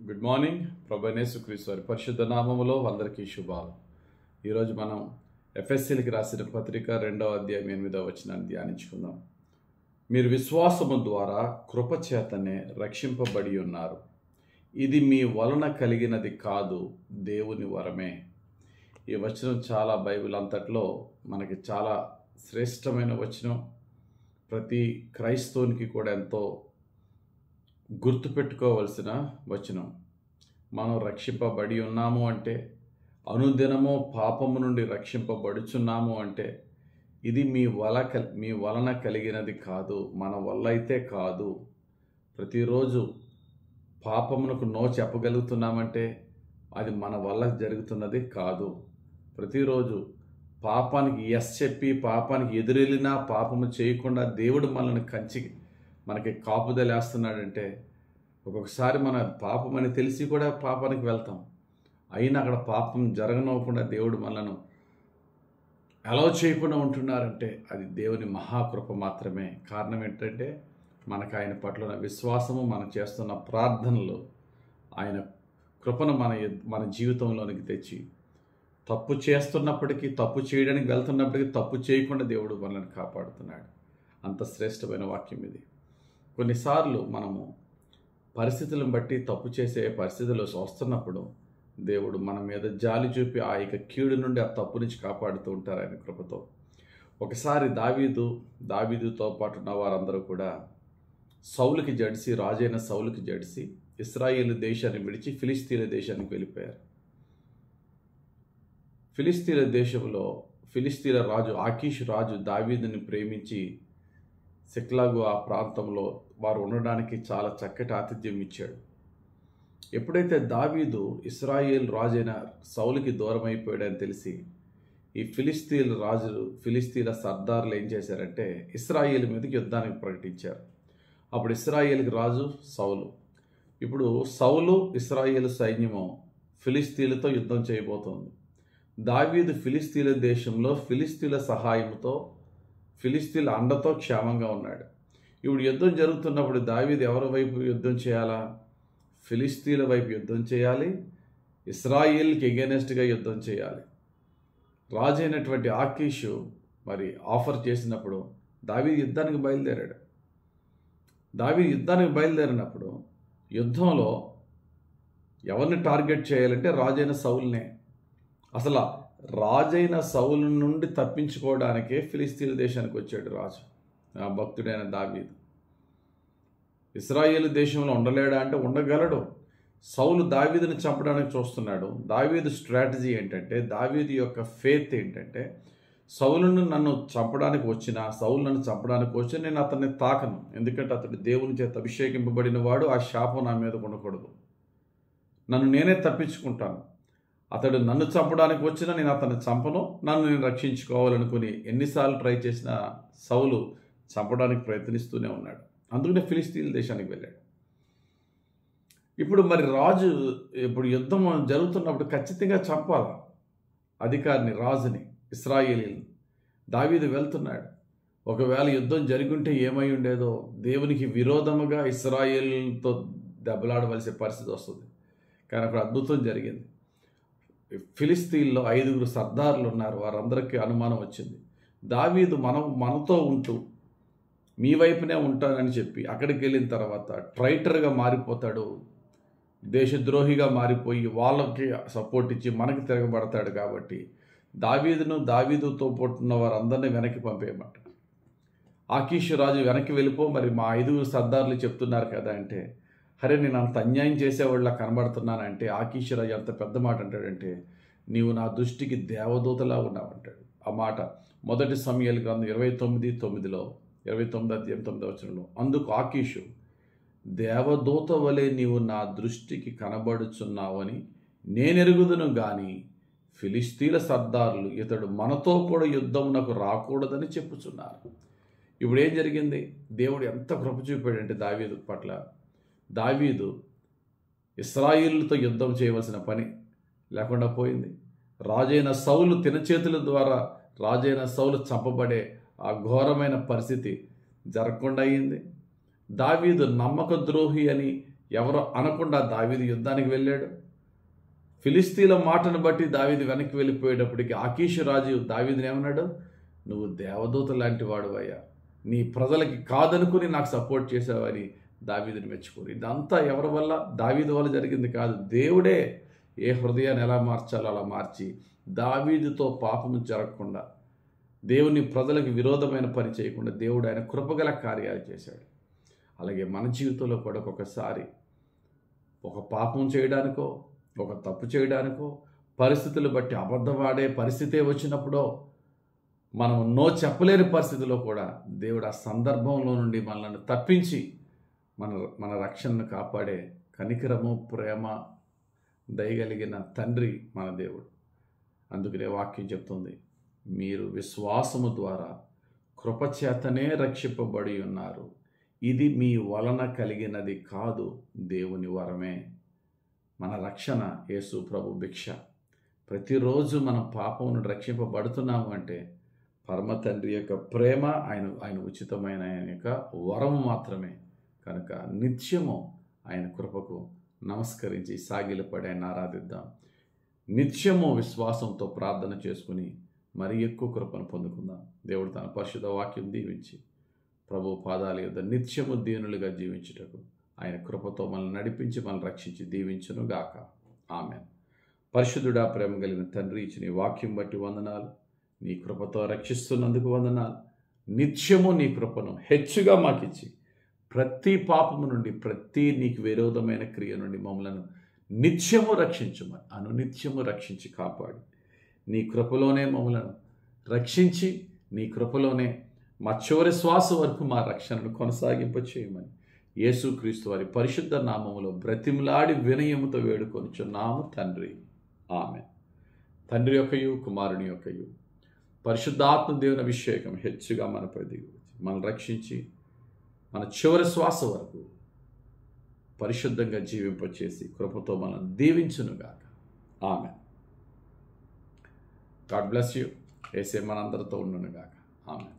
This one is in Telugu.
Good morning. ప్రభు యేసుక్రీస్తు వారి పరిశుద్ధ నామములో అందరికీ శుభాలు. ఈరోజు మనం ఎఫెసీయులకు రాసిన పత్రిక 2వ అధ్యాయం 8వ వచనాన్ని ధ్యానించుకుందాం. మీరు విశ్వాసము ద్వారా కృపచేతనే రక్షింపబడి ఉన్నారు. ఇది మీ వలన కలిగినది కాదు, దేవుని వరమే. ఈ వచనం చాలా బైబిల్ అంతట్లో మనకి చాలా శ్రేష్టమైన వచనం. ప్రతి క్రైస్తవునికి కూడా ఎంతో గుర్తుపెట్టుకోవలసిన వచనం. మనం రక్షింపబడి ఉన్నాము అంటే, అనుదినము పాపము నుండి రక్షింపబడుచున్నాము అంటే, ఇది మీ వలన కలిగినది కాదు, మన వల్ల అయితే కాదు. ప్రతిరోజు పాపమునకు నో చెప్పగలుగుతున్నామంటే అది మన వల్ల జరుగుతున్నది కాదు. ప్రతిరోజు పాపానికి ఎస్ చెప్పి పాపానికి ఎదురెళ్ళినా పాపము చేయకుండా దేవుడు మనకి కాపుదలేస్తున్నాడంటే, ఒక్కొక్కసారి మన పాపం అని తెలిసి కూడా పాపానికి వెళ్తాం. అయినా అక్కడ పాపం జరగనివ్వకుండా దేవుడు మనను అలౌ చేయకుండా ఉంటున్నారంటే అది దేవుని మహాకృప మాత్రమే. కారణం ఏంటంటే మనకు ఆయన పట్ల ఉన్న విశ్వాసము, మనం చేస్తున్న ప్రార్థనలు ఆయన కృపను మన జీవితంలోనికి తెచ్చి, తప్పు చేస్తున్నప్పటికీ, తప్పు చేయడానికి వెళ్తున్నప్పటికీ తప్పు చేయకుండా దేవుడు మనల్ని కాపాడుతున్నాడు. అంత శ్రేష్టమైన వాక్యం ఇది. కొన్నిసార్లు మనము పరిస్థితులను బట్టి తప్పు చేసే పరిస్థితులు వస్తున్నప్పుడు దేవుడు మన మీద జాలి చూపి ఆ యొక్క కీడు నుండి, ఆ తప్పు నుంచి కాపాడుతూ ఉంటారు ఆయన కృపతో. ఒకసారి దావీదుతో పాటు ఉన్న వారందరూ కూడా రాజైన సౌలుకి జడిసి ఇశ్రాయేలు దేశాన్ని విడిచి ఫిలిస్తీన్ల దేశానికి వెళ్ళిపోయారు. ఫిలిస్తీన్ల దేశంలో ఫిలిస్తీన్ల రాజు ఆకీషు రాజు దావీదుని ప్రేమించి సిక్లాగు ఆ ప్రాంతంలో వారు ఉండడానికి చాలా చక్కటి ఆతిథ్యం ఇచ్చాడు. ఎప్పుడైతే దావీదు ఇశ్రాయేల్ రాజైన సౌలుకి దూరం అయిపోయాడని తెలిసి ఈ ఫిలిస్తీన్ల సర్దార్లు ఏం చేశారంటే ఇశ్రాయేల్ మీదకి యుద్ధానికి ప్రకటించారు. అప్పుడు ఇశ్రాయేల్కి రాజు సౌలు. ఇప్పుడు సౌలు ఇశ్రాయేల్ సైన్యము ఫిలిస్తీన్లతో యుద్ధం చేయబోతోంది. దావీదు ఫిలిస్తీన్ల దేశంలో ఫిలిస్తీన్ల సహాయంతో, ఫిలిస్తీన్ల అండతో క్షేమంగా ఉన్నాడు. ఇప్పుడు యుద్ధం జరుగుతున్నప్పుడు దావీదు ఎవరి వైపు యుద్ధం చేయాలా? ఫిలిస్తీన్ల వైపు యుద్ధం చేయాలి, ఇశ్రాయేల్కి ఎగెనెస్ట్గా యుద్ధం చేయాలి. రాజైనటువంటి ఆకీషు మరి ఆఫర్ చేసినప్పుడు దావీదు యుద్ధానికి బయలుదేరాడు. బయలుదేరినప్పుడు యుద్ధంలో ఎవరిని టార్గెట్ చేయాలంటే రాజైన సౌలునే. అసలు రాజైన సౌలు నుండి తప్పించుకోవడానికే ఫిలిస్తీన్ల దేశానికి వచ్చాడు రాజు, ఆ భక్తుడైన దావీదు. ఇశ్రాయేలు దేశంలో ఉండలేడా అంటే ఉండగలడు. సౌలు దావీదుని చంపడానికి చూస్తున్నాడు. దావీదు స్ట్రాటజీ ఏంటంటే, దావీదు యొక్క ఫేత్ ఏంటంటే, సౌలు నన్ను చంపడానికి వచ్చిన నేను అతన్ని తాకను. ఎందుకంటే అతడు దేవుని చేత అభిషేకింపబడిన వాడు, ఆ శాపం నా మీద ఉండకూడదు. నన్ను నేనే తప్పించుకుంటాను. అతడు నన్ను చంపడానికి వచ్చినా నేను అతన్ని చంపను, నన్ను నేను రక్షించుకోవాలనుకుని ఎన్నిసార్లు ట్రై చేసినా సౌలు చంపడానికి ప్రయత్నిస్తూనే ఉన్నాడు. అందుకనే ఫిలిస్తీన్ల దేశానికి వెళ్ళాడు. ఇప్పుడు మరి రాజు యుద్ధం జరుగుతున్నప్పుడు ఖచ్చితంగా చంపాలి అధికారిని, రాజుని, ఇశ్రాయేలీని. దావీదు వెళ్తున్నాడు. ఒకవేళ యుద్ధం జరుగుంటే ఏమై ఉండేదో, దేవునికి విరోధముగా ఇశ్రాయేలుతో దెబ్బలాడవలసిన పరిస్థితి వస్తుంది. కానీ అక్కడ అద్భుతం జరిగింది. ఫిలిస్తీన్లో 5 సర్దార్లు ఉన్నారు. వారందరికీ అనుమానం వచ్చింది. దావీదు మనతో ఉంటూ మీ వైపునే ఉంటానని చెప్పి అక్కడికి వెళ్ళిన తర్వాత ట్రైటర్గా మారిపోతాడు, దేశద్రోహిగా మారిపోయి వాళ్ళకి సపోర్ట్ ఇచ్చి మనకి తిరగబడతాడు. కాబట్టి దావీదుతో పుట్టిన వారందరినీ వెనక్కి పంపేయమంటాడు. ఆకీషు రాజు వెనక్కి వెళ్ళిపో, మరి మా 5 సర్దార్లు చెప్తున్నారు కదా అంటే, అరే నేను అంత అన్యాయం చేసేవాళ్ళ కనబడుతున్నానంటే ఆకీషు రాజు అంత పెద్ద మాట అంటాడంటే, నీవు నా దృష్టికి దేవదూతలా ఉన్నావంటాడు. ఆ మాట 1 సమూయేలు గ్రంథం 29:9లో 29 అధ్యాయం 9వ వచనంలో, అందుకు ఆకీషు, దేవదూత వలె నీవు నా దృష్టికి కనబడుచున్నావని నేనెరుగుదును గాని ఫిలిస్తీన్ల సర్దారులు ఇతడు మనతో కూడా యుద్ధమునకు రాకూడదని చెప్పుచున్నారు. ఇప్పుడు ఏం జరిగింది? దేవుడు ఎంత కృప చూపాడంటే దావీదు పట్ల. దావీదు ఇశ్రాయేలుతో యుద్ధం చేయవలసిన పని లేకుండా పోయింది. రాజైన సౌలు తినచేతుల ద్వారా రాజైన సౌలు చంపబడే ఆ ఘోరమైన పరిస్థితి జరగకుండా అయింది. దావీదు నమ్మక ద్రోహి అని ఎవరో అనకుండా దావీదు యుద్ధానికి వెళ్ళాడు. ఫిలిస్తీన్ల మాటను బట్టి దావీదు వెనక్కి వెళ్ళిపోయేటప్పటికి ఆకీషు రాజు దావీదుని ఏమన్నాడు, నువ్వు దేవదూత లాంటి వాడు అయ్యా, నీ ప్రజలకి కాదనుకుని నాకు సపోర్ట్ చేసావని దావీదుని మెచ్చుకోరు. ఇదంతా ఎవరి వల్ల? దావీదు వల్ల జరిగింది కాదు. దేవుడే ఏ హృదయాన్ని ఎలా మార్చాలో అలా మార్చి దావీదుతో పాపము జరగకుండా, దేవుని ప్రజలకు విరోధమైన పని చేయకుండా దేవుడు ఆయన కృపగల కార్యాలు చేశాడు. అలాగే మన జీవితంలో కూడా ఒక్కొక్కసారి ఒక పాపం చేయడానికో, ఒక తప్పు చేయడానికో, పరిస్థితులు బట్టి అబద్ధమాడే పరిస్థితే వచ్చినప్పుడో, మనం నో చెప్పలేని పరిస్థితిలో కూడా దేవుడు ఆ సందర్భంలో నుండి మనల్ని తప్పించి మన రక్షణను కాపాడే కనికరము, ప్రేమ, దయగలిగిన తండ్రి మన దేవుడు. అందుకనే వాక్యం చెప్తుంది, మీరు విశ్వాసము ద్వారా కృపచేతనే రక్షింపబడి ఉన్నారు, ఇది మీ వలన కలిగినది కాదు, దేవుని వరమే. మన రక్షణ యేసు ప్రభు భిక్ష. ప్రతిరోజు మనం పాపం నుండి రక్షింపబడుతున్నాము అంటే పరమ తండ్రి యొక్క ప్రేమ, ఆయన ఉచితమైన ఆయన యొక్క వరం మాత్రమే. కనుక నిత్యము ఆయన కృపకు నమస్కరించి సాగిలపడి ఆయన ఆరాధిద్దాం. నిత్యము విశ్వాసంతో ప్రార్థన చేసుకుని మరి ఎక్కువ కృపను పొందుకుందాం. దేవుడు తన పరిశుద్ధ వాక్యం దీవించి ప్రభు పాదాల యొద్ద నిత్యము దీనులుగా జీవించుటకు ఆయన కృపతో మనల్ని నడిపించి మనల్ని రక్షించి దీవించును గాక. ఆమేన్. పరిశుద్ధుడా, ప్రేమ కలిగిన తండ్రి, ఇచ్చిన ఈ వాక్యం బట్టి వందనాలు. నీ కృపతో రక్షిస్తున్నందుకు వందనాలు. నిత్యము నీ కృపను హెచ్చుగా మాకిచ్చి ప్రతి పాపము నుండి, ప్రతి నీకు విరోధమైన క్రియ నుండి మమ్మలను నిత్యము రక్షించుమని, అనునిత్యము రక్షించి కాపాడి నీ కృపలోనే మమ్మలను రక్షించి, నీ కృపలోనే మా చివరి శ్వాస వరకు మా రక్షణను కొనసాగింప చేయమని యేసుక్రీస్తు వారి పరిశుద్ధ నామములో బ్రతిమలాడి వినయముతో వేడుకొనుచున్నాము తండ్రి. ఆమేన్. తండ్రి యొక్కయు కుమారుని యొక్కయు పరిశుద్ధాత్మ దేవుని అభిషేకం హెచ్చుగా మనపై దిగి మనల్ని రక్షించి మన చివరి శ్వాస వరకు పరిశుద్ధంగా జీవింపచేసి కృపతో మనం దీవించునుగాక. ఆమేన్. God bless you. యేసే మనందరితో ఉండునుగాక. ఆమేన్.